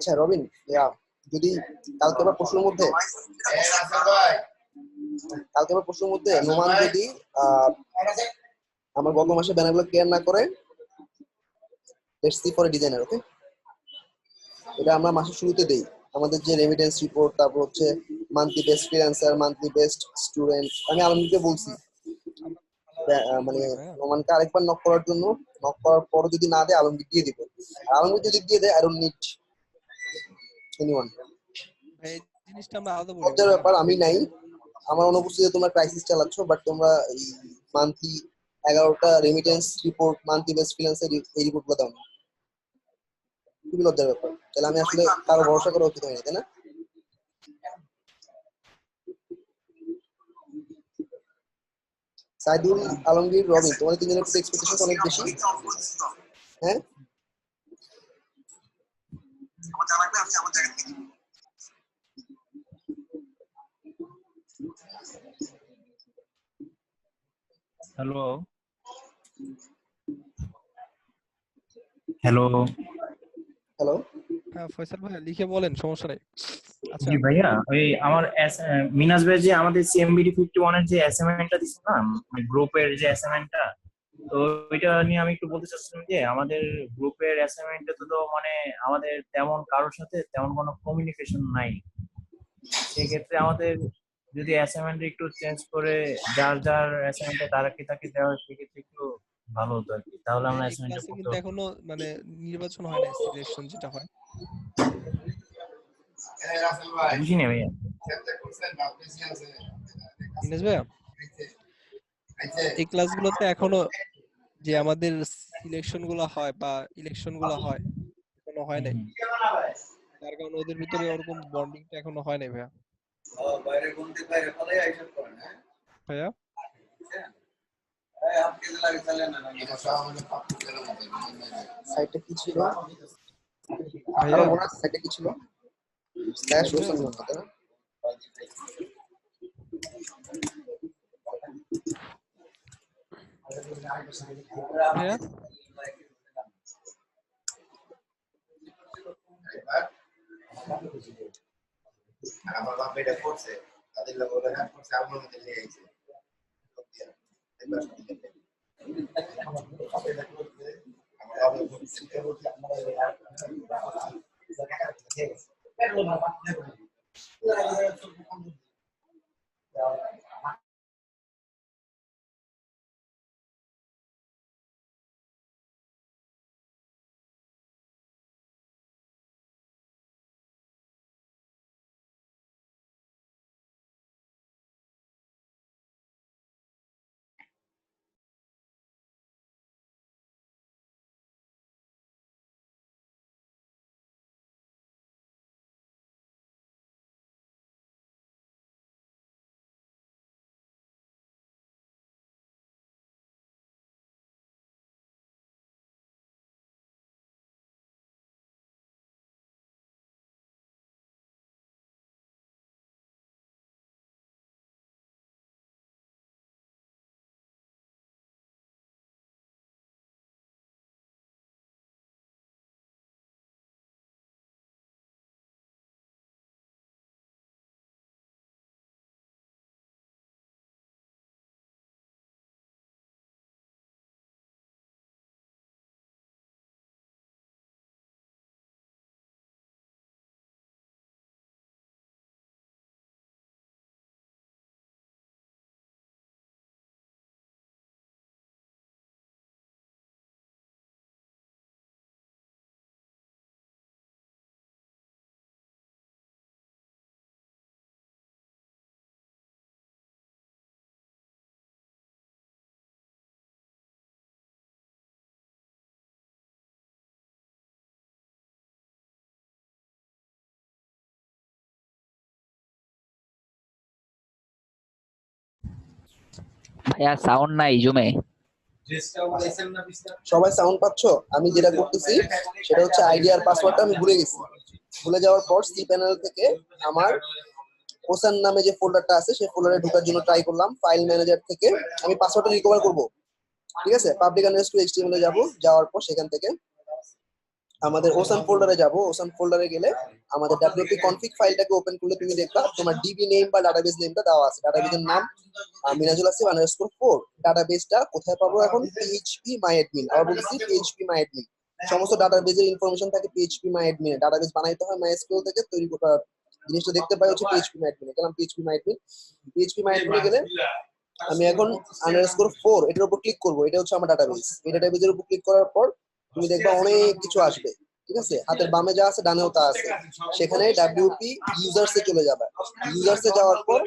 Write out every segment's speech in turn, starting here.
আচ্ছা রবিন, যদি কালকে বা পরশুর মধ্যে নোমান যদি আমার গত মাসে ব্যানারগুলো ক্লিয়ার না করে, লেটস সি ফর ডিজাইনার। ওকে, এটা আমরা মাসের শুরুতে দেই। আমাদের যে রেমিটেন্স রিপোর্ট, তারপর হচ্ছে monthly best freelancer, monthly best student, আমি আলমগীরকে বলছি মানে নোমানকে আরেকবার নক করার জন্য। নক করার পর যদি না দেয় আলমগীর দিয়ে দিব। আর আলমগীর যদি দিয়ে দেয় আই ডোন্ট নিড এনিওয়ান। এই জিনিসটা আমরা আলাদা বলি। লজ্জার ব্যাপার, আমি নাই, আমার অনুপস্থিতিতে তোমরা ক্রাইসিস চালাচ্ছ, বাট তোমরা এই মান্থলি 11টা remittance report, monthly best freelancer এই রিপোর্টগুলো দাও না। খুবই লজ্জার ব্যাপার। তাহলে আমি আসলে কারো ভরসা করা উচিত হয়নি, তাই না? সাইদুল, আলমগীর, রবিন, তোমাদের তিনজনের প্রতি এক্সপেকটেশন অনেক বেশি। হ্যাঁ, হ্যালো হ্যালো হ্যালো। হ্যাঁ ফয়সাল ভাই লিখে বলেন, সমস্যা নাই। আচ্ছা জি ভাইয়া, ওই আমার মিনাজ ভাই যে আমাদের সিএমবিডি 51 এর যে অ্যাসাইনমেন্টটা দিছে না, গ্রুপের যে অ্যাসাইনমেন্টটা, তো ওইটা নিয়ে আমি একটু বলতে চাচ্ছিলাম যে আমাদের গ্রুপের অ্যাসাইনমেন্টে তো মানে আমাদের তেমন কারোর সাথে তেমন কোনো কমিউনিকেশন নাই। সেক্ষেত্রে আমাদের যদি অ্যাসাইনমেন্ট একটু চেঞ্জ করে যার যার অ্যাসাইনমেন্টে তাকে দেওয়া হয়, সেক্ষেত্রে একটু ভালো হতো আর কি। তাহলে আমরা এই অ্যাসাইনমেন্টটা ক্লাসে করতে কিন্তু এখনো মানে নির্বাচন হয় না, সিলেকশন যেটা হয়। বুঝিনি ভাইয়া। ইনেস ভাইয়া, এই ক্লাসগুলোতে এখনো যে আমাদের সিলেকশন গুলো হয় বা ইলেকশন গুলো হয় এখনো হয় নাই, তার কারণে ওদের ভিতরে ওরকম বন্ডিংটা এখনো হয় নাই ভাইয়া। ভাইয়া সাইটটা কি ছিল? ভাইয়া সাইটটা কি ছিল? স্ল্যাশ ভাইয়া হোসেন মোহাম্মদ, তাই না? ভাইয়া আমার বাপ এটা করছে, তাদের লোক ওরা হ্যাঁ করছে, আমার মধ্যে নিয়ে আইছে। ভাইয়া সাউন্ড নাই জুমে। সবাই সাউন্ড পাচ্ছ? আমি যেটা করতেছি সেটা হচ্ছে আইডি আর পাসওয়ার্ডটা আমি ভুলে গেছি। ভুলে যাওয়ার পর সি প্যানেল থেকে আমার হোসেন নামে যে ফোল্ডারটা আছে সেই ফোল্ডারে ঢোকার জন্য ট্রাই করলাম। ফাইল ম্যানেজার থেকে আমি পাসওয়ার্ডটা রিকভার করব, ঠিক আছে? পাবলিক আন্ডারস্কোর এইচটিএমএল এ যাব, যাওয়ার পর সেখান থেকে আমাদের ওসান ফোল্ডারে যাব। ওসান ফোল্ডারে গেলে আমাদের wp config ফাইলটাকে ওপেন করলে তুমি দেখবা তোমার ডিবি নেম বা ডাটাবেস নেমটা দেওয়া আছে। ডাটাবেসের নাম মিনাজুল আসিফ _4। ডাটাবেসটা কোথায় পাবো এখন? php-myadmin। আবার বলছি php-myadmin। সমস্ত ডাটাবেসের ইনফরমেশন থাকে php-myadmin। ডাটাবেস বানাইতে হয় MySQL থেকে, তৈরি করা জিনিসটা দেখতে পাই হচ্ছে php-myadmin। গেলাম php-myadmin। php-myadmin গেলে আমি এখন _4 এটার উপর ক্লিক করব। এটা হচ্ছে আমার ডাটাবেস। এই ডাটাবেসের উপর ক্লিক করার পর তুমি দেখবা অনেক কিছু আসবে, ঠিক আছে? হাতের বামে যা আছে ডানেও তা আছে। সেখানে wp ইউজার্সে চলে যাবে। ইউজার্সে যাওয়ার পর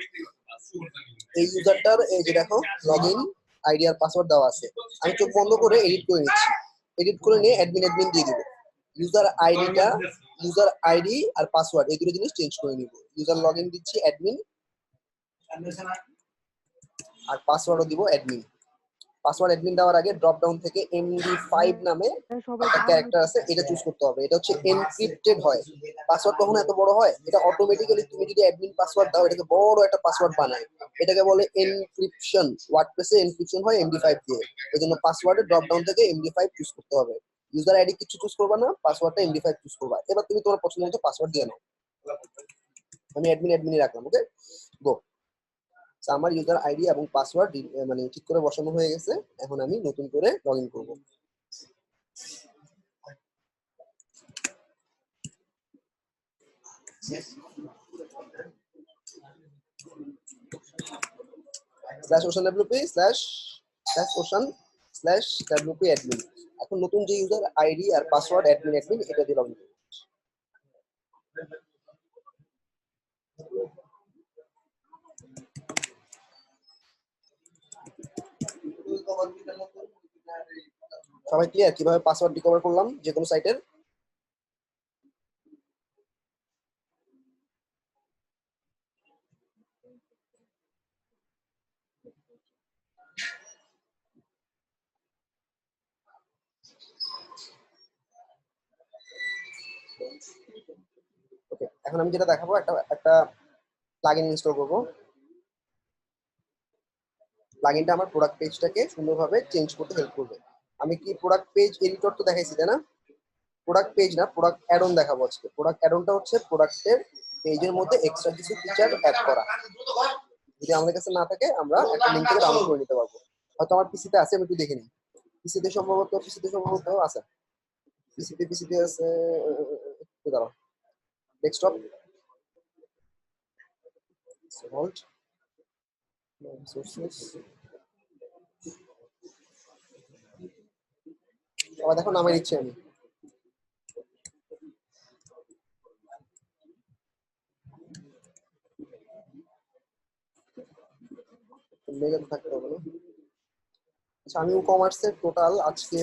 এই ইউজারটার এই যে দেখো লগইন আইডি আর পাসওয়ার্ড দেওয়া আছে। আমি চোখ বন্ধ করে এডিট করে নিচ্ছি। এডিট করে নিয়ে অ্যাডমিন দিয়ে দিব। ইউজার আইডি আর পাসওয়ার্ড এই দুটো জিনিস চেঞ্জ করে নিব। ইউজার লগইন দিচ্ছি অ্যাডমিন, আর পাসওয়ার্ডও দিব অ্যাডমিন। পাসওয়ার্ড অ্যাডমিন দেওয়ার আগে ড্রপ ডাউন থেকে MD5 নামে একটা ক্যারেক্টার আছে, এটা চুজ করতে হবে। এটা হচ্ছে এনক্রিপ্টেড হয়। পাসওয়ার্ড কখনো এত বড় হয়? এটা অটোমেটিক্যালি তুমি যদি অ্যাডমিন পাসওয়ার্ড দাও এটাকে বড় একটা পাসওয়ার্ড বানায়। এটাকে বলে এনক্রিপশন। ওয়ার্ডপ্রেসে এনক্রিপশন হয় MD5 দিয়ে। এজন্য পাসওয়ার্ডে ড্রপ ডাউন থেকে MD5 চুজ করতে হবে। ইউজার আইডি কিছু চুজ করবা না, পাসওয়ার্ডটা MD5 চুজ করবা। এবার তুমি তোমার পছন্দ মতো পাসওয়ার্ড দিয়ে নাও। আমি অ্যাডমিনই রাখলাম। ওকে, গো। আমার ইউজার আইডি এবং পাসওয়ার্ড মানে ঠিক করে বসানো হয়ে গেছে। এখন আমি নতুন করে লগইন করব। /oceanwp/ocean/wp-admin। এখন নতুন যে ইউজার আইডি আর পাসওয়ার্ড অ্যাডমিন এটা দিয়ে লগইন করব। সবাই ক্লিয়ার কিভাবে পাসওয়ার্ড রিকভার করলাম যে কোনো সাইটের? ওকে, এখন আমি যেটা দেখাবো একটা প্লাগইন ইনস্টল করব। প্লাগইনটা আমার প্রোডাক্ট পেজটাকে সুন্দরভাবে চেঞ্জ করতে হেল্প করবে। আমি কি প্রোডাক্ট পেজ এডিটর তো দেখাইছি তাই না? প্রোডাক্ট পেজ না, প্রোডাক্ট অ্যাড-অন দেখাবো আজকে। প্রোডাক্ট অ্যাড-অনটা হচ্ছে প্রোডাক্টের পেজের মধ্যে এক্সট্রা কিছু ফিচার অ্যাড করা। যদি আমাদের কাছে না থাকে আমরা একটা লিংক থেকে ডাউনলোড করে নিতে পারবো। হয়তো আমার পিসিতে আছে, আমি একটু দেখে নিই। পিসিতে সম্ভবত আছে। পিসিতে আছে। একটু দাঁড়াও। Desktop salt sources. আবার দেখো নামে নিচ্ছি আমি। মেগাতে থাকতে হবে না। আচ্ছা, আমি ই-কমার্সের টোটাল আজকে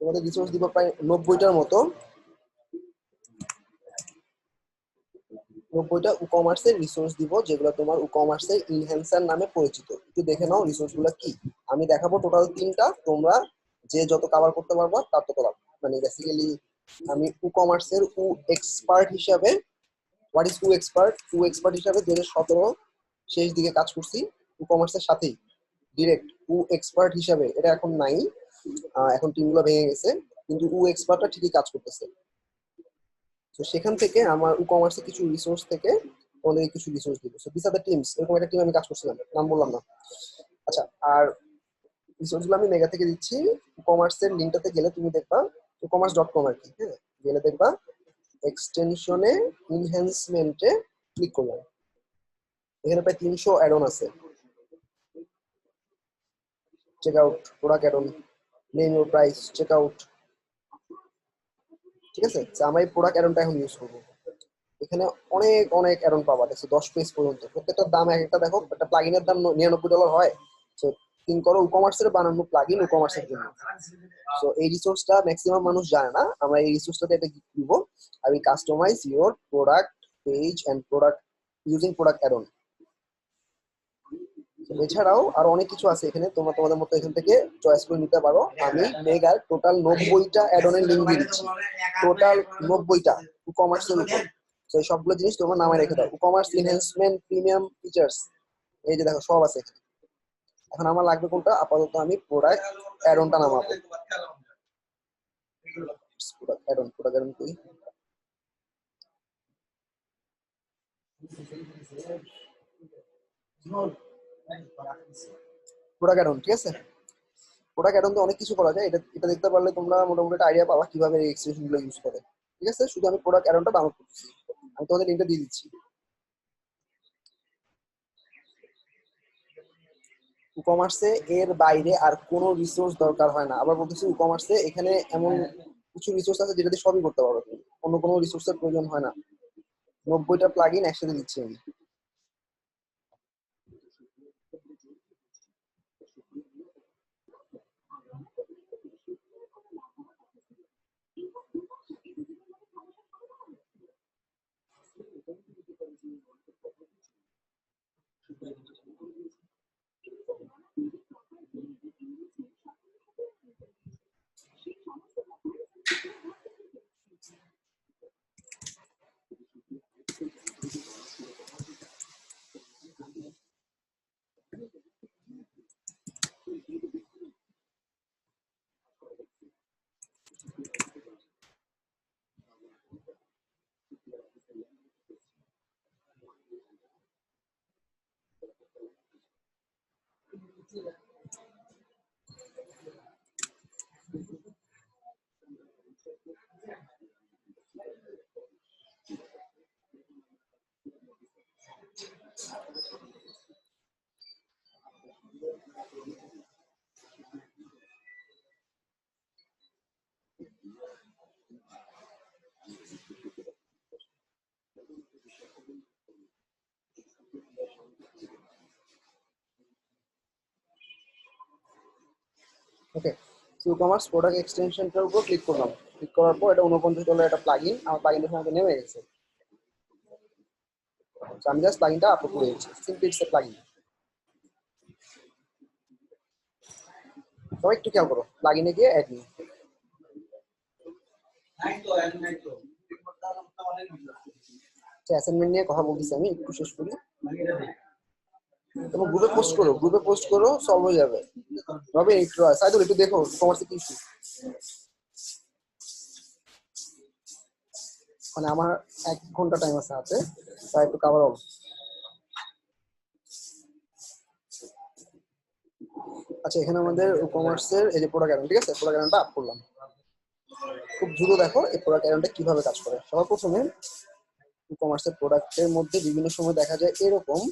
তোমাদের রিসোর্স দিব প্রায় 90টার মতো। 90টা ই-কমার্সের রিসোর্স দিব, যেগুলো তোমার ই-কমার্সের ইনহ্যান্সার নামে পরিচিত। একটু দেখে নাও রিসোর্সগুলো কি। আমি দেখাবো টোটাল 3টা, তোমরা যে যত কভার করতে পারবা তার তত লাভ। মানে বেসিক্যালি আমি ই-কমার্সের এক্সপার্ট হিসাবে, হোয়াট ইজ এক্সপার্ট হিসাবে 2017 শেষ দিকে কাজ করছি ই-কমার্সের সাথেই ডিরেক্ট। এক্সপার্ট হিসাবে এটা এখন নাই, এখন টিমগুলো ভেঙে গেছে, কিন্তু এক্সপার্টটা ঠিকই কাজ করতেছে। তো সেখান থেকে আমার ই-কমার্সের কিছু রিসোর্স থেকে তোমাদের কিছু রিসোর্স দিব। So this are the teams. এরকম একটা টিম আমি কাজ করছিলাম, নাম বললাম না। আচ্ছা, আর রিসোর্সগুলো আমি মেগা থেকে দিচ্ছি। ই-কমার্সের লিঙ্কটাতে গেলে তুমি দেখবা ecommerce.com আর কি। হ্যাঁ, গেলে দেখবা এক্সটেনশনে ইনহ্যান্সমেন্টে ক্লিক করলাম। এখানে প্রায় 300 অ্যাড-অন আছে। Check out product add-on, name your price, check out. ঠিক আছে, আমি এই প্রোডাক্ট অ্যাড-অনটা এখন ইউজ করবো। এখানে অনেক অনেক অ্যাড-অন পাবা, দেখছো 10 পেজ পর্যন্ত। প্রত্যেকটার দাম এক একটা। দেখো একটা প্লাগইনের দাম $99 হয়। সো থিঙ্ক করো ই-কমার্সের বানানো প্লাগইন ই-কমার্সের জন্য। সো এই রিসোর্সটা ম্যাক্সিমাম মানুষ জানে না। আমরা এই রিসোর্সটাতে একটা গিফট দিব। I will customise your product page and product using product add-on. এছাড়াও আরো অনেক কিছু আছে এখানে, তোমরা তোমাদের মতো এখান থেকে চয়েস করে নিতে পারো। আমি মেগার টোটাল 90টা অ্যাড-অনের লিংক দিয়ে দিচ্ছি। টোটাল 90টা ই-কমার্সের উপর। তো এই সবগুলো জিনিস তোমরা নামে রেখে দাও। ই-কমার্স এনহ্যান্সমেন্ট প্রিমিয়াম ফিচার্স, এই যে দেখো সব আছে এখানে। এখন আমার লাগবে কোনটা? আপাতত আমি প্রোডাক্ট অ্যাড-অনটা নামাবো। প্রোডাক্ট অ্যাড অন করি। প্রোডাক্ট অ্যাড অন, ঠিক আছে। প্রোডাক্ট অ্যাড অন অনেক কিছু করা যায়, এটা দেখতে পারলে তোমরা মোটামুটি একটা আইডিয়া পাবা কিভাবে এই এক্সটেনশনগুলো ইউজ করে, ঠিক আছে। শুধু আমি প্রোডাক্ট অ্যাড অনটা ডাউনলোড করছি, আমি তোমাদের লিংকটা দিয়ে দিচ্ছি। ই-কমার্সে এর বাইরে আর কোনো রিসোর্স দরকার হয় না। আবার বলতেছি ই-কমার্সে এখানে এমন কিছু রিসোর্স আছে যেটা দিয়ে সবই করতে পারবে তুমি, অন্য কোনো রিসোর্সের প্রয়োজন হয় না। 90টা প্লাগইন একসাথে দিচ্ছি আমি। ওকে, ই-কমার্স প্রোডাক্ট এক্সটেনশনটার উপর ক্লিক করলাম। ক্লিক করার পর এটা 49 ডলার একটা প্লাগইন, আমার প্লাগইনটা সময় নেমে গেছে। আমি জাস্ট প্লাগইনটা আপলোড করে দিচ্ছি, সিম্পলি ইটস এ প্লাগইন। সবাই একটু খেয়াল করো, প্লাগইনে গিয়ে অ্যাড নিউ। অ্যাসাইনমেন্ট নিয়ে কথা বলতেছি আমি, একটু শেষ করি। এবং গ্রুপে পোস্ট করো, সলভ হয়ে যাবে। রবি একটু সাইদুল একটু দেখো ই-কমার্সে কি ইস্যু। মানে আমার 1 ঘন্টা টাইম আছে হাতে, তাই একটু কভার অল। আচ্ছা, এখানে আমাদের ই-কমার্সের এই যে প্রোডাক্ট অ্যাকাউন্ট, ঠিক আছে, প্রোডাক্ট অ্যাকাউন্টটা আপ করলাম। খুব দ্রুত দেখো এই প্রোডাক্ট অ্যাকাউন্টটা কিভাবে কাজ করে। সবার প্রথমে ই-কমার্সের প্রোডাক্টের মধ্যে বিভিন্ন সময় দেখা যায় এরকম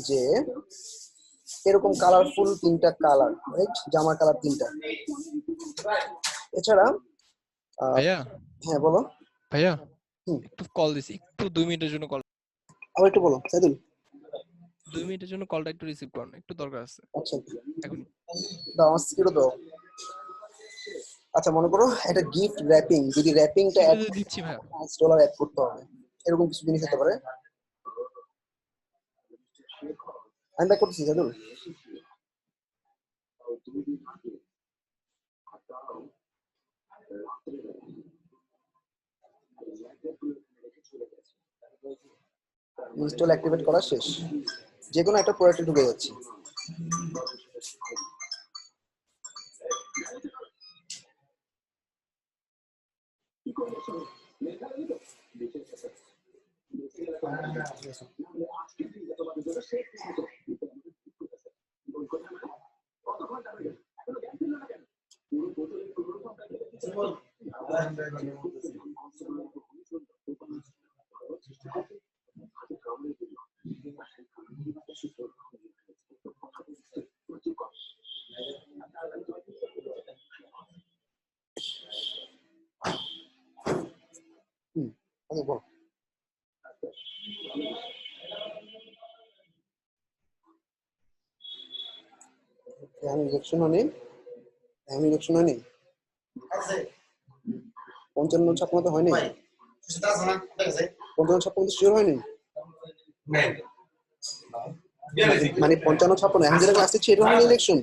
যে এরকম কালারফুল 3টা কালার, রাইট, জামার কালার 3টা। এছাড়া ভাইয়া হ্যাঁ বলো। ভাইয়া হুম, একটু কল দিছি, একটু 2 মিনিটের জন্য কল। আবার একটু বলো সাইদুল। 2 মিনিটের জন্য কলটা একটু রিসিভ করুন, একটু দরকার আছে আচ্ছা, এখন। দাও আমার স্কিলও দাও। আচ্ছা, মনে করো একটা গিফট র্যাপিং, যদি র্যাপিংটা দিচ্ছি ভাইয়া। $5 অ্যাড করতে হবে, এরকম কিছু জিনিস হতে পারে। আমি ব্যাক করতেছি সাইদুল। ইনস্টল অ্যাক্টিভেট করা শেষ, যে কোনো একটা প্রোডাক্টে ঢুকে যাচ্ছি। আচ্ছা বলো। আমি ইলেকশনও নেই, 55-56 হয়নি, 55-56 শিওর হয়নি, মানে 55-56 এখন যেটা ক্লাস দিচ্ছি এটা হয়নি ইলেকশন।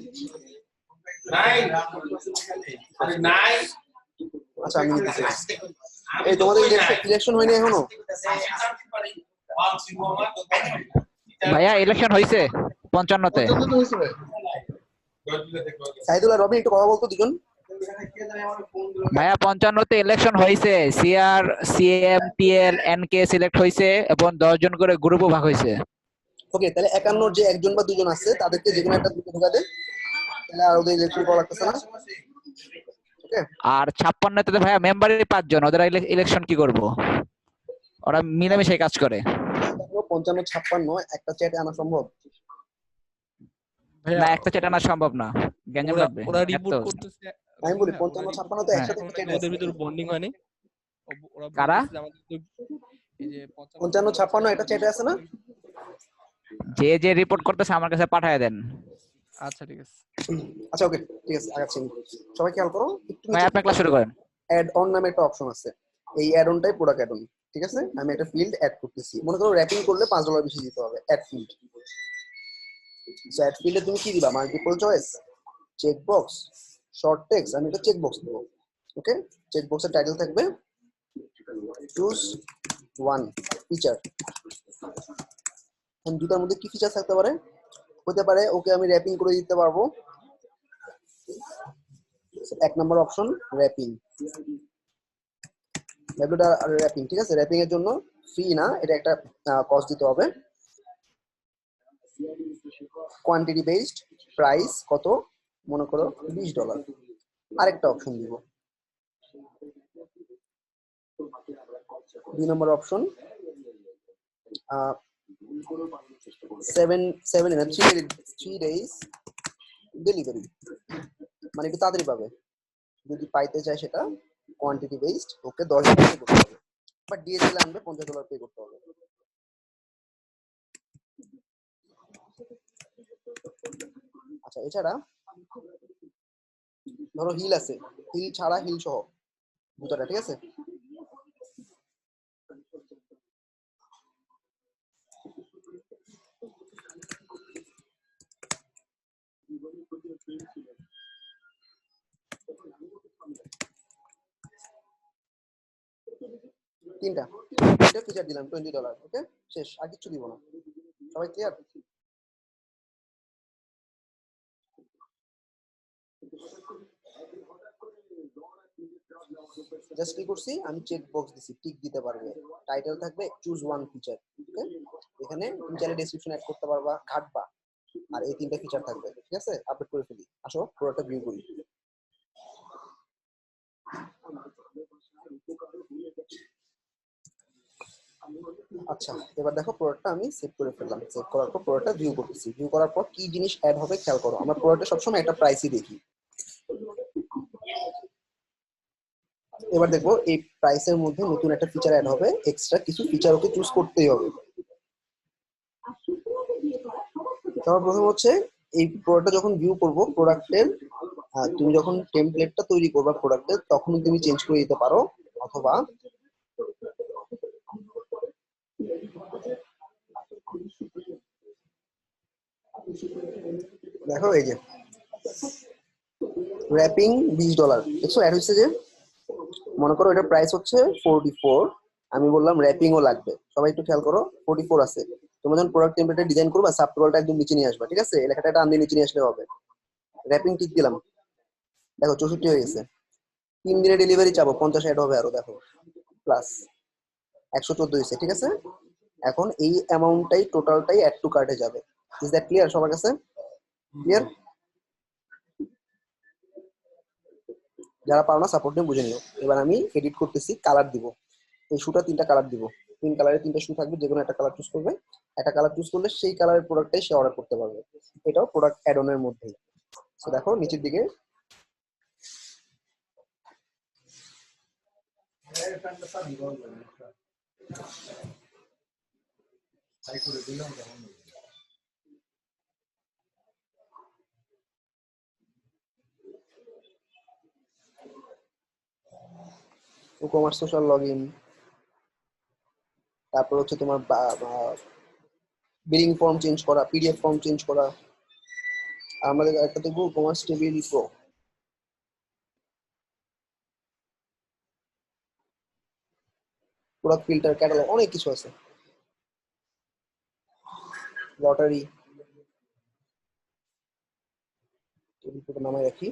আচ্ছা আমি নিতেছি। এই তোমাদের ইলেকশন হয়নি এখনো? ভাইয়া ইলেকশন হয়েছে 55-তে। সাইদুল আর রবি একটু কথা বলতো দুজন। ভাইয়া 55 তে ইলেকশন হয়েছে, CR CM TL NK select হয়েছে এবং 10 জন করে গ্রুপও ভাগ হয়েছে। ওকে, তাহলে 51 যে একজন বা দুজন আছে তাদেরকে যে কোনো একটা গ্রুপে ঢোকা দে, তাহলে আর ওদের ইলেকশন করা লাগতেছে না। ওকে, আর 56 তে ভাইয়া মেম্বারই 5 জন, ওদের ইলেকশন কি করব? ওরা মিলেমিশে কাজ করে। 55 56 একটা চ্যাটে আনা সম্ভব? ভাইয়া না, একটা চেটা আনা সম্ভব না, গ্যাঞ্জাম ওরা লাগবে ওরা এত। রিপোর্ট করতেছে। আমি বলি হ্যাঁ, 55 56 তো হ্যাঁ, একসাথে একটা চ্যাটে ওদের আছে। ভিতর বন্ডিং হয়নি। ওরা কারা? বলতেছে যে আমাদের তো এই যে 55 56 একটা চ্যাটে আছে না? যে যে রিপোর্ট করতেছে আমার কাছে পাঠায় দেন। আচ্ছা ঠিক আছে। আচ্ছা ওকে, ঠিক আছে, আগাচ্ছি। সবাই খেয়াল করো, একটু ভাই নিচে আপনি ক্লাস শুরু করেন। অ্যাড অন নামে একটা অপশন আছে। এই অ্যাড অনটাই প্রোডাক্ট অ্যাড অন। ঠিক আছে, আমি একটা ফিল্ড অ্যাড করতেছি, মনে করো র্যাপিং করলে $5 বেশি দিতে হবে। অ্যাড ফিল্ড, সো অ্যাড ফিল্ডে তুমি কি দিবা? Multiple choice, check box, short text. আমি একটা চেক বক্স দেবো। ওকে, চেক বক্সের টাইটেল থাকবে চুজ ওয়ান ফিচার। দুটার মধ্যে কি ফিচার থাকতে পারে? হতে পারে ওকে আমি র্যাপিং করে দিতে পারবো। 1 নম্বর অপশন র্যাপিং, র্যাপিং। ঠিক আছে, র্যাপিং এর জন্য ফ্রি না, এটা একটা কস্ট দিতে হবে। কোয়ান্টিটি বেসড, প্রাইস কত? মনে করো $20। আরেকটা অপশন দিব, 2 নম্বর অপশন 3 days ডেলিভারি, মানে একটু তাড়াতাড়ি পাবে যদি পাইতে চায় সেটা। কোয়ান্টিটি বেসড, ওকে $10 পে করতে হবে, বাট ডিএসএল আনবে $50 পে করতে হবে। আচ্ছা, এছাড়া ধরো হিল আছে, হিল ছাড়া হিল সহ জুতাটা। ঠিক আছে, তিনটা ফিচার দিলাম $20। ওকে, শেষ, আর কিছু দিব না। সবাই ক্লিয়ার? জাস্ট কি করছি, আমি চেক বক্স দিছি, টিক দিতে পারবে। টাইটেল থাকবে চুজ ওয়ান ফিচার। ওকে, এখানে তুমি চাইলে ডেসক্রিপশন অ্যাড করতে পারবা, ঘাটবা। আর এই 3টা ফিচার থাকবে। ঠিক আছে, আপলোড করে ফেলি, আসো পুরোটা ভিউ করি। আচ্ছা, এবার দেখো প্রোডাক্টটা আমি সেভ করে ফেললাম। সেভ করার পর প্রোডাক্টটা ভিউ করতেছি। ভিউ করার পর কি জিনিস অ্যাড হবে খেয়াল করো। আমরা প্রোডাক্টে সবসময় একটা প্রাইসই দেখি। এবার দেখবো এই প্রাইসের মধ্যে নতুন একটা ফিচার অ্যাড হবে, এক্সট্রা কিছু ফিচার ওকে চুজ করতেই হবে। সবার প্রথম হচ্ছে এই প্রোডাক্টটা যখন ভিউ করবো, প্রোডাক্টের তুমি যখন টেমপ্লেটটা তৈরি করবা প্রোডাক্টের, তখন তুমি চেঞ্জ করে দিতে পারো। অথবা দেখো এই যে র্যাপিং $20 দেখছো অ্যাড হচ্ছে যে, মনে করো এটা প্রাইস হচ্ছে 44, আমি বললাম র্যাপিংও লাগবে। সবাই একটু খেয়াল করো, 44 আছে। তোমরা যখন প্রোডাক্ট টেমপ্লেটে ডিজাইন করবা, সাব টোটালটা একদম নিচে নিয়ে আসবা। ঠিক আছে, এই লেখাটা টান দিয়ে নিচে নিয়ে আসলে হবে। র্যাপিং টিক দিলাম, দেখো 64 হয়ে গেছে। 3 দিনে ডেলিভারি চাবো, 50 অ্যাড হবে আরো, দেখো প্লাস 114 হয়েছে। ঠিক আছে, এখন এই অ্যামাউন্টটাই টোটালটাই অ্যাড টু কার্টে যাবে। ইজ দ্যাট ক্লিয়ার সবার কাছে? ক্লিয়ার? যারা পারো না সাপোর্ট নিয়ে বুঝে নিও। এবার আমি এডিট করতেছি, কালার দিব। এই শুটা 3টা কালার দিব, 3 কালারের 3টা শু থাকবে, যে কোনো একটা কালার চুজ করবে। একটা কালার চুজ করলে সেই কালারের প্রোডাক্টটাই সে অর্ডার করতে পারবে। এটাও প্রোডাক্ট অ্যাড অনের মধ্যেই। সো দেখো নিচের দিকে ই-কমার্স সোশ্যাল লগইন, তারপর হচ্ছে তোমার বিলিং ফর্ম চেঞ্জ করা, পিডিএফ ফর্ম চেঞ্জ করা। আর আমাদের একটা দেখবো commerce table pro, product filter, catalogue, অনেক কিছু আছে। লটারি, টেবিল প্রো নামায় রাখি।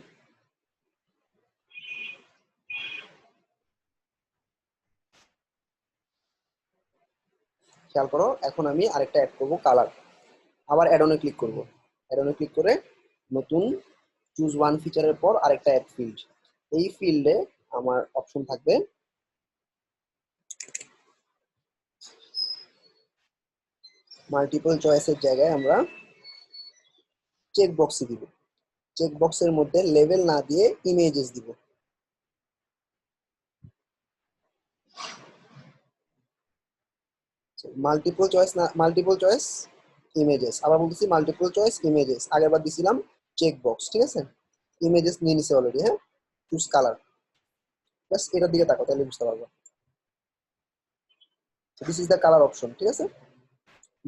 খেয়াল করো, এখন আমি আরেকটা অ্যাড করব কালার। আবার অ্যাড অনে ক্লিক করব। অ্যাড অনে ক্লিক করে নতুন চুজ ওয়ান ফিচারের পর আরেকটা অ্যাড ফিল্ড। এই ফিল্ডে আমার অপশন থাকবে মাল্টিপল চয়েসের জায়গায় আমরা চেক বক্সে দিব। চেক বক্সের মধ্যে লেভেল না দিয়ে ইমেজেস দিব। মাল্টিপল চয়েস না, মাল্টিপল চয়েস ইমেজেস, আবার বলতেছি মাল্টিপল চয়েস ইমেজেস। আগেরবার দিছিলাম চেক বক্স, ঠিক আছে? ইমেজেস নিয়ে নিছে অলরেডি। হ্যাঁ, চুজ কালার, বাস এটার দিকে তাকাও তাহলে বুঝতে পারবো। This is the colour option, ঠিক আছে?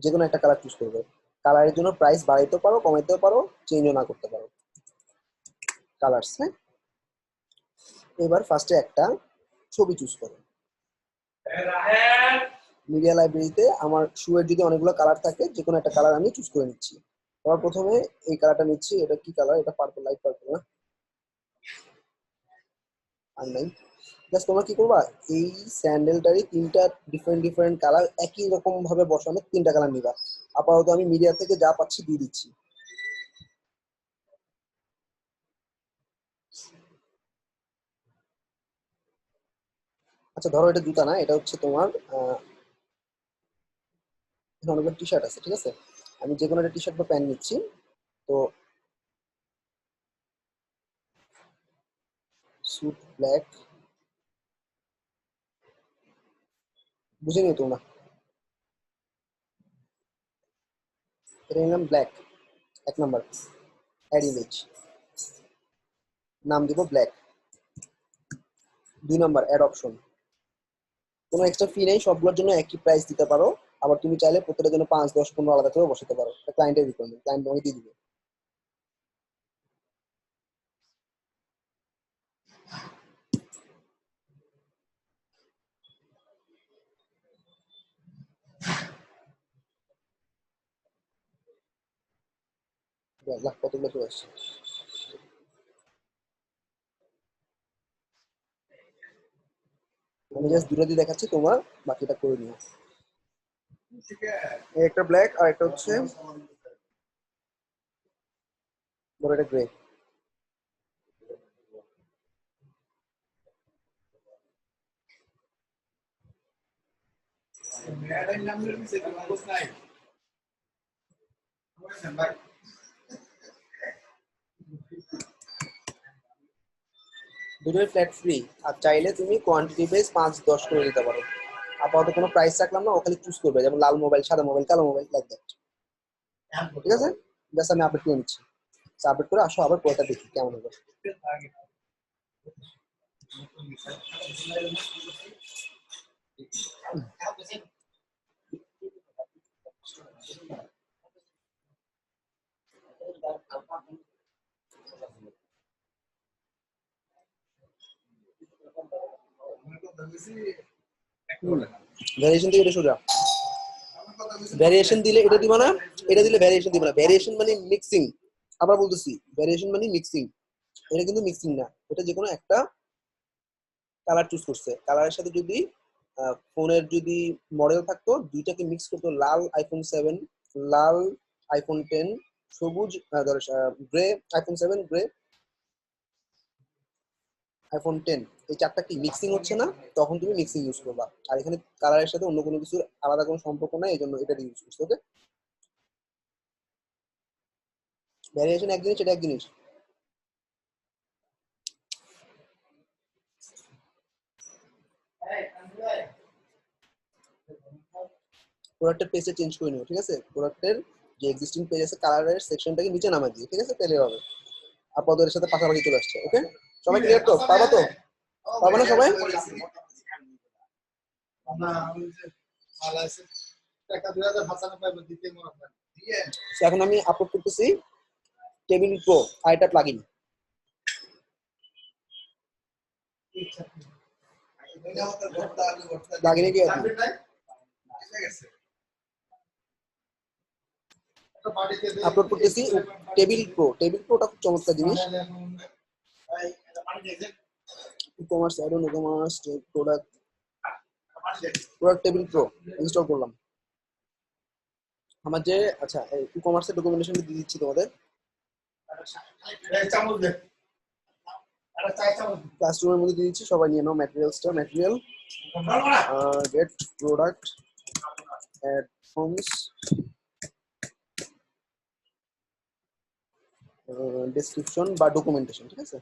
যে কোনো একটা কালার চুজ করবে। কালারের জন্য প্রাইস বাড়াইতেও পারো, কমাইতেও পারো, চেঞ্জও না করতে পারো। কালার্স, হ্যাঁ। এবার ফার্স্টে একটা ছবি চুজ করো। মিডিয়া লাইব্রেরিতে আমার শুয়ের যদি অনেকগুলো কালার থাকে, যে কোনো একটা কালার আমি চুজ করে নিচ্ছি। এবার প্রথমে এই কালারটা নিচ্ছি। এটা কি কালার? এটা পার্পল, লাইট পার্পল না? আর নাই। জাস্ট তোমরা কি করবা, এই স্যান্ডেলটারই তিনটা ডিফারেন্ট ডিফারেন্ট কালার একই রকম ভাবে বসানো, তিনটা কালার নিবা। আপাতত আমি মিডিয়া থেকে যা পাচ্ছি দিয়ে দিচ্ছি। আচ্ছা ধরো এটা জুতা না, এটা হচ্ছে তোমার অনেকগুলো টি শার্ট আছে, ঠিক আছে? আমি যে কোনো একটা টি শার্ট বা প্যান্ট নিচ্ছি। তো স্যুট ব্ল্যাক, বুঝে নিও তোমরা। এটা নিলাম ব্ল্যাক, 1 নাম্বার অ্যাড ইমেজ, নাম দিব ব্ল্যাক। 2 নাম্বার অ্যাড অপশন, কোনো এক্সট্রা ফি নেই, সবগুলোর জন্য একই প্রাইস দিতে পারো। আবার তুমি চাইলে প্রত্যেকটার জন্য 5, 10, 15 আলাদা করে বসাতে পারো। এটা ক্লায়েন্টের রিকোয়ারমেন্ট, ক্লায়েন্ট তোমাকে দিয়ে দিবে। কতগুলো চলে আসছে। আমি জাস্ট দুটো দিয়ে দেখাচ্ছি, তোমার বাকিটা করে নিও। একটা ব্ল্যাক আর একটা হচ্ছে ধরো এটা গ্রে। দুটোই ফ্ল্যাট ফ্রি। আর চাইলে তুমি কোয়ান্টিটি বেস 5, 10 করে দিতে পারো। আপাতত কোনো প্রাইস রাখলাম না, ওখানে চুজ করবে, যেমন লাল মোবাইল, সাদা মোবাইল, কালো মোবাইল, লাইক দ্যাট। ঠিক আছে, জাস্ট আমি আপডেট করে নিচ্ছি। আপডেট করে আসো, আবার পরেরটা দেখি কেমন হবে। ভ্যারিয়েশন থেকে এটা সোজা। ভ্যারিয়েশন দিলে এটা দিবা না, এটা দিলে ভ্যারিয়েশন দিবা না। ভ্যারিয়েশন মানে মিক্সিং। আবার বলতেছি, ভ্যারিয়েশন মানে মিক্সিং। এটা কিন্তু মিক্সিং না, এটা যে কোনো একটা কালার চুজ করছে। কালারের সাথে যদি ফোনের যদি মডেল থাকতো, দুইটাকে মিক্স করতো, লাল আইফোন 7, লাল আইফোন 10, সবুজ গ্রে আইফোন 7, গ্রে আইফোন 10, এই চারটা কি মিক্সিং হচ্ছে না, তখন তুমি মিক্সিং ইউজ করবা। আর এখানে কালারের সাথে অন্য কোনো কিছুর আলাদা কোনো সম্পর্ক নাই, এই জন্য এটা ইউজ করছো। ওকে, ভ্যারিয়েশন এক জিনিস, এটা এক জিনিস। প্রোডাক্টের পেজে চেঞ্জ করে নিও, ঠিক আছে? প্রোডাক্টের যে এক্সিস্টিং পেজ আছে, কালারের সেকশনটাকে নিচে নামা দিয়ে, ঠিক আছে? তাহলে হবে। আপাতত এর সাথে পাশাপাশি চলে আসছে। ওকে, সবাই ক্লিয়ার তো? পারবা তো? পারবা না সবাই? এখন আমি আপলোড করতেছি টেবিল প্রো আইটা প্লাগইন। প্লাগইনে কি আছে? আপলোড করতেছি টেবিল প্রো। টেবিল প্রোটা খুব চমৎকার জিনিস। E-commerce, I don't know, e-commerce product table pro install করলাম। আমার যে আচ্ছা ই কমার্সের ডকুমেন্টেশন দিয়ে দিচ্ছি তোমাদের ক্লাসরুমের মধ্যে দিয়ে দিচ্ছি, সবাই নিয়ে নাও ম্যাটেরিয়ালসটা। Material get product add forms description বা ডকুমেন্টেশন, ঠিক আছে?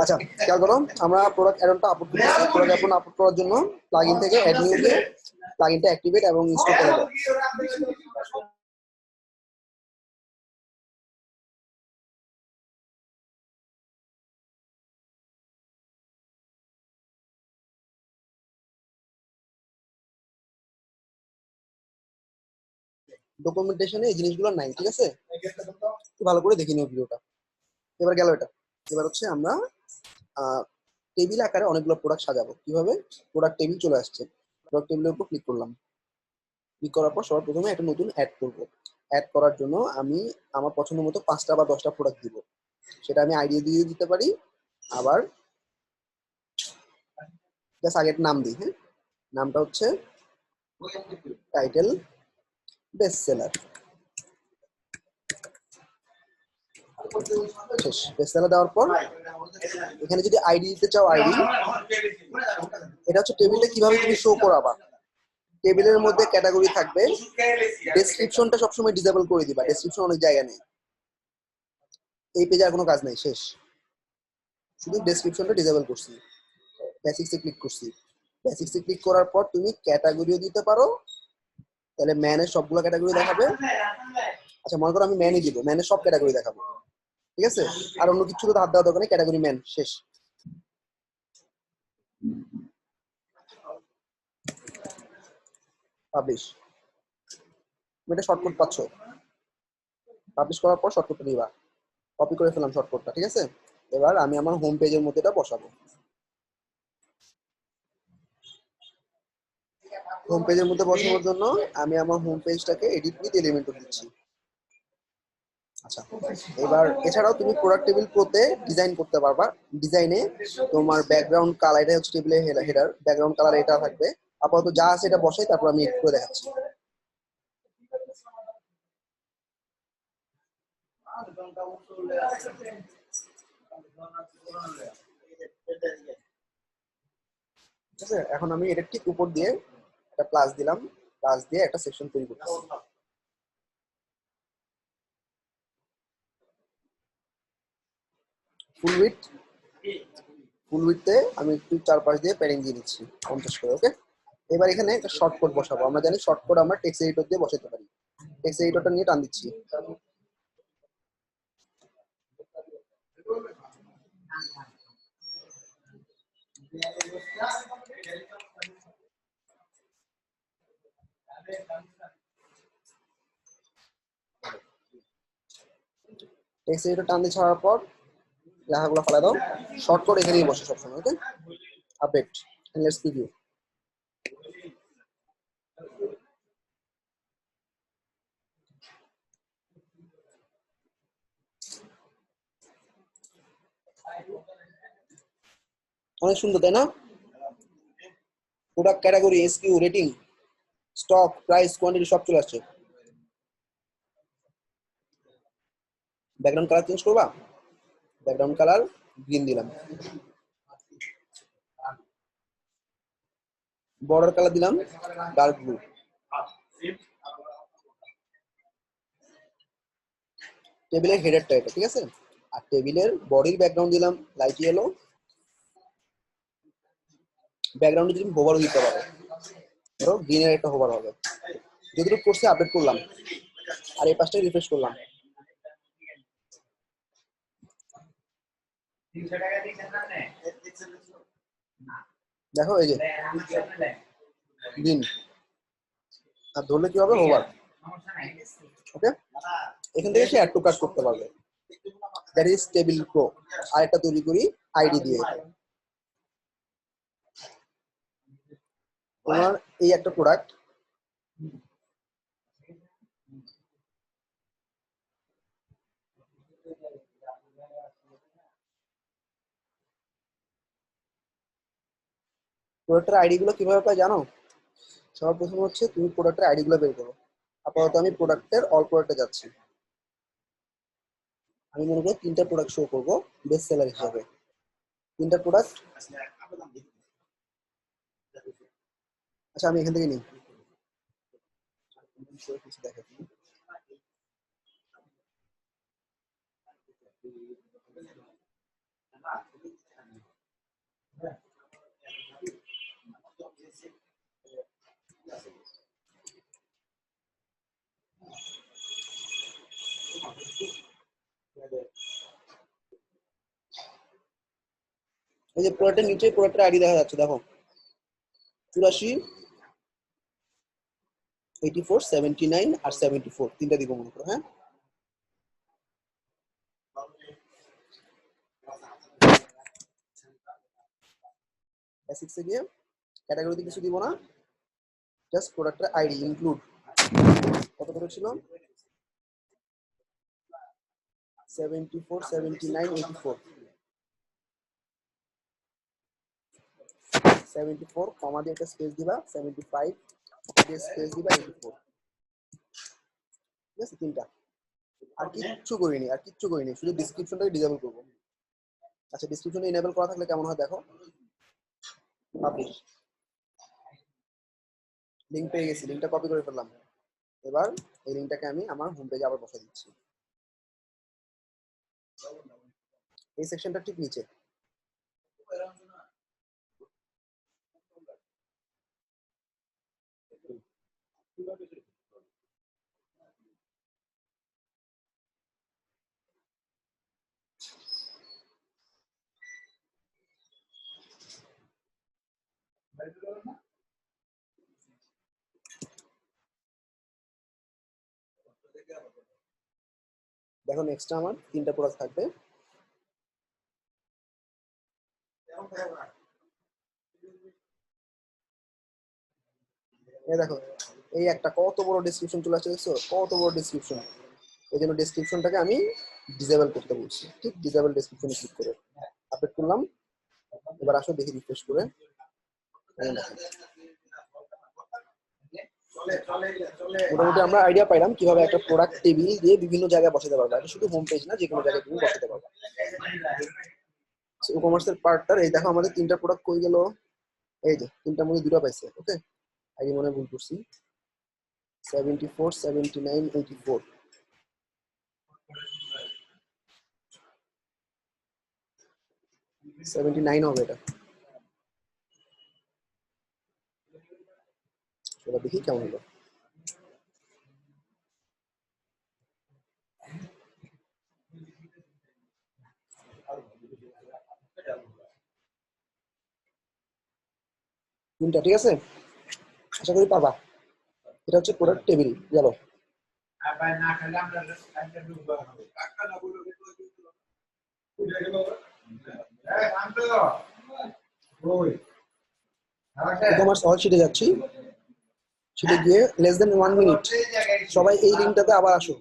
আচ্ছা খেয়াল করো, আমরা প্রোডাক্ট অ্যাডনটা আপলোড করতেছি। প্রোডাক্ট অ্যাডন আপলোড করার জন্য প্লাগইন থেকে অ্যাড নিউ দিয়ে প্লাগইনটা অ্যাক্টিভেট এবং ইনস্টল করে দাও। ডকুমেন্টেশনে এই জিনিসগুলো নাই, ঠিক আছে? একটু ভালো করে দেখে নিও ভিডিওটা। এবার গেল এটা। এবার হচ্ছে আমরা টেবিল আকারে অনেকগুলো প্রোডাক্ট সাজাবো। কিভাবে? প্রোডাক্ট টেবিল চলে আসছে, প্রোডাক্ট টেবিলের উপর ক্লিক করলাম। ক্লিক করার পর সবার প্রথমে একটা নতুন অ্যাড করব। অ্যাড করার জন্য আমি আমার পছন্দ মতো 5টা বা 10টা প্রোডাক্ট দিব। সেটা আমি আইডি দিয়ে দিতে পারি, আবার জাস্ট আগে একটা নাম দিই। হ্যাঁ, নামটা হচ্ছে টাইটেল বেস্ট সেলার। শেষ। বেস্ট সেলার দেওয়ার পর এখানে যদি আইডি দিতে চাও আইডি, এটা হচ্ছে টেবিলটা কিভাবে তুমি শো করাবা। টেবিলের মধ্যে ক্যাটাগরি থাকবে, ডেসক্রিপশনটা সবসময় ডিসেবল করে দিবা, ডেসক্রিপশন অনেক জায়গা নেই। এই পেজে আর কোনো কাজ নেই, শেষ। শুধু ডেসক্রিপশনটা ডিসেবল করছি, বেসিক্সে ক্লিক করছি। বেসিক্সে ক্লিক করার পর তুমি ক্যাটাগরিও দিতে পারো, তাহলে ম্যানের সবগুলো ক্যাটাগরি দেখাবে। আচ্ছা মনে করো আমি ম্যানই দিব, ম্যানের সব ক্যাটাগরি দেখাবো, ঠিক আছে? আর অন্য কিছু তো হাত দেওয়া দরকার নেই, ক্যাটাগরি ম্যান, শেষ। পাবলিশ। তুমি এটা শর্টকাট পাচ্ছ, পাবলিশ করার পর শর্টকাটটা দিবা। কপি করে ফেলাম শর্টকাটটা, ঠিক আছে? এবার আমি আমার হোম পেজের মধ্যে এটা বসাবো। হোম পেজের মধ্যে বসানোর জন্য আমি আমার হোম পেজটাকে এডিট উইথ এলিমেন্টর দিচ্ছি। আচ্ছা এবার এছাড়াও তুমি প্রোডাক্ট টেবিল প্রোতে ডিজাইন করতে পারবা। ডিজাইনে তোমার ব্যাকগ্রাউন্ড কালার, এটা হচ্ছে টেবিলের হেডার, ব্যাকগ্রাউন্ড কালার এটা থাকবে। আপাতত যা আছে এটা বসাই, তারপর আমি এডিট করে দেখাচ্ছি। ঠিক আছে, এখন আমি এটা ঠিক উপর দিয়ে একটা প্লাস দিলাম, প্লাস দিয়ে একটা সেকশন তৈরি করতেছি। ফুল উইডথে আমি একটু চারপাশ দিয়ে প্যাডিং দিয়ে দিচ্ছি 50 করে। ওকে, এবার এখানে একটা শর্টকাট বসাবো। আমরা জানি শর্টকাট আমরা টেক্সট এডিটর দিয়ে বসাতে পারি। টেক্সট এডিটরটা নিয়ে টান দিচ্ছি। টেক্সট এডিটর টান দিয়ে ছাড়ার পর লেখাগুলো ফেলা দাও। শর্টকাট এখানেই বসে সবসময়। ওকে, আপডেট এন্ড লেটস প্রিভিউ। অনেক সুন্দর, তাই না? Product category, SQ, rating, stock, price, quantity সব চলে আসছে। ব্যাকগ্রাউন্ড কালার চেঞ্জ করবা, ব্যাকগ্রাউন্ড কালার গ্রিন দিলাম। বর্ডার কালার দিলাম ডার্ক ব্লু। টেবিলের হেডারটা এটা, ঠিক আছে? আর টেবিলের বডির ব্যাকগ্রাউন্ড দিলাম লাইট ইয়েলো। ব্যাকগ্রাউন্ডে যদি হোভারও দিতে পারো, ধরো গ্রিনের একটা হোভার হবে। যতটুকু করছি আপডেট করলাম, আর এই পাশটাই রিফ্রেশ করলাম। দেখো এই যে গ্রিন, আর ধরলে কি হবে? হোভার। ওকে, এখান থেকে সে অ্যাড টু কার্ট করতে পারবে। That is table pro. আর একটা তৈরি করি আইডি দিয়ে। তোমার এই একটা প্রোডাক্ট, প্রোডাক্টের আইডি গুলো কিভাবে পাই জানো? সর্বপ্রথম হচ্ছে তুমি প্রোডাক্টের আইডি গুলো বের করো। আপাতত আমি প্রোডাক্টের অল প্রোডাক্টে যাচ্ছি। আমি মনে করি 3টা প্রোডাক্ট শো করব বেস্ট সেলার হিসেবে। 3টা প্রোডাক্ট, আচ্ছা আমি এখান থেকে নিই। এই যে প্রোডাক্টের নিচে প্রোডাক্টের আইডি দেখা যাচ্ছে, দেখো 84, 84, 79 আর 74, 3টা দিব মনে করো। হ্যাঁ, বেসিক্সে গিয়ে ক্যাটাগরিতে কিছু দিব না, জাস্ট প্রোডাক্টের আইডি ইনক্লুড কত করে ছিল, 74, 79, 84, 74 কমা দিয়ে একটা স্পেস দিবা, 75 দিয়ে স্পেস দিবা, 84। ঠিক আছে, 3টা। আর কিচ্ছু করিনি, শুধু ডেসক্রিপশনটাকে ডিসেবল করব। আচ্ছা, ডেসক্রিপশনে এনেবল করা থাকলে কেমন হয় দেখো, পাবলিশ, লিংক পেয়ে গেছি, লিংকটা কপি করে ফেললাম। এবার এই লিংকটাকে আমি আমার হোম পেজে আবার বসাই দিচ্ছি, এই সেকশনটা ঠিক নিচে। দেখো নেক্সট আমার 3টা প্রোডাক্ট থাকবে। এই দেখো, এই একটা কত বড় ডেসক্রিপশন চলে আসছে, দেখছো কত বড় ডেসক্রিপশন। এই জন্য ডেসক্রিপশনটাকে আমি ডিসেবল করতে বলছি। ঠিক, ডিসেবল ডেসক্রিপশনে ক্লিক করে আপডেট করলাম। এবার আসো দেখি রিফ্রেশ করে। মোটামুটি আমরা আইডিয়া পাইলাম কিভাবে একটা প্রোডাক্ট টেবিল দিয়ে বিভিন্ন জায়গায় বসাতে পারবো। এটা শুধু হোম পেজ না, যে কোনো জায়গায় তুমি বসাতে পারবে। ই কমার্সের পার্টটার এই দেখো, আমাদের 3টা প্রোডাক্ট কই গেল, এই যে 3টার মধ্যে 2টা পাইছে। ওকে, আইডি মনে ভুল করছি, 74, 79, 84, 79 হবে এটা। এবার দেখি কেমন হলো। তিনটা ঠিক আছে, আশা করি পারবা। এটা হচ্ছে প্রোডাক্ট টেবিল গেল। তোমার সহজ শিটে যাচ্ছি, শিটে গিয়ে লেস দেন 1 মিনিট সবাই এই লিঙ্কটাতে আবার আসো।